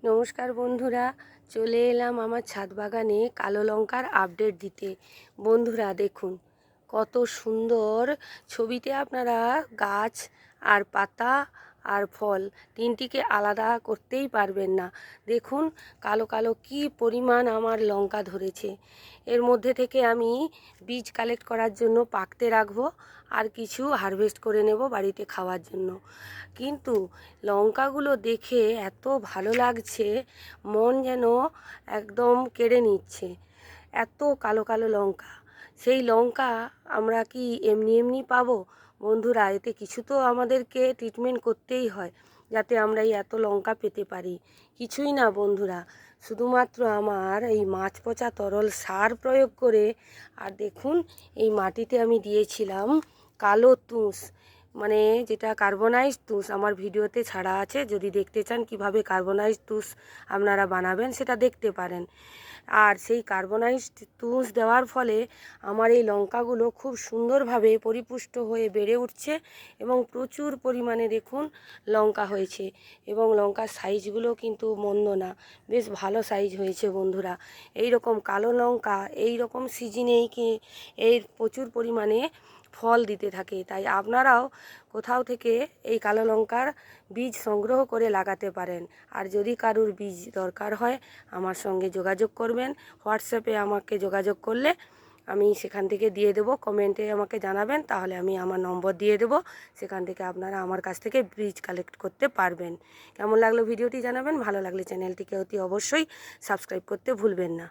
নমস্কার বন্ধুরা, চলে এলাম আমার ছাদ বাগানে কালো লঙ্কার আপডেট দিতে। বন্ধুরা দেখুন কত সুন্দর ছবিতে আপনারা গাছ আর পাতা আর ফল তিনটিকে আলাদা করতেই পারবেন না। দেখুন কালো কালো কি পরিমাণ আমার লঙ্কা ধরেছে। এর মধ্যে থেকে আমি বীজ কালেক্ট করার জন্য পাকতে রাখবো, আর কিছু হারভেস্ট করে নেব বাড়িতে খাওয়ার জন্য। কিন্তু লঙ্কাগুলো দেখে এত ভালো লাগছে, মন যেন একদম কেড়ে নিচ্ছে। এত কালো কালো লঙ্কা, সেই লঙ্কা আমরা কি এমনি এমনি পাবো? বন্ধুরা, এতে কিছু তো আমাদেরকে ট্রিটমেন্ট করতেই হয় যাতে আমরা এই এত লঙ্কা পেতে পারি। কিছুই না বন্ধুরা, শুধুমাত্র আমার এই মাছ পচা তরল সার প্রয়োগ করে, আর দেখুন এই মাটিতে আমি দিয়েছিলাম কালো তুষ, মানে যেটা কার্বনাইজড তুষ। আমার ভিডিওতে ছাড়া আছে, যদি দেখতে চান কিভাবে কার্বনাইজড তুষ আপনারা বানাবেন সেটা দেখতে পারেন। আর সেই কার্বনাইজড তুষ দেওয়ার ফলে আমার এই লঙ্কাগুলো খুব সুন্দরভাবে পরিপুষ্ট হয়ে বেড়ে উঠছে এবং প্রচুর পরিমাণে দেখুন লঙ্কা হয়েছে, এবং লঙ্কার সাইজগুলো কিন্তু মন্দ না, বেশ ভালো সাইজ হয়েছে বন্ধুরা। এই রকম কালো লঙ্কা এই রকম সিজনেই কি এর প্রচুর পরিমাণে ফল দিতে থাকে। তাই আপনারাও কোথাও থেকে এই কালো লঙ্কার বীজ সংগ্রহ করে লাগাতে পারেন। আর যদি কারুর বীজ দরকার হয় আমার সঙ্গে যোগাযোগ করবেন। হোয়াটসঅ্যাপে আমাকে যোগাযোগ করলে আমি সেখান থেকে দিয়ে দেবো, কমেন্টে আমাকে জানাবেন, তাহলে আমি আমার নম্বর দিয়ে দেবো। সেখান থেকে আপনারা আমার কাছ থেকে বীজ কালেক্ট করতে পারবেন। কেমন লাগলো ভিডিওটি জানাবেন, ভালো লাগলে চ্যানেলটিকে অতি অবশ্যই সাবস্ক্রাইব করতে ভুলবেন না।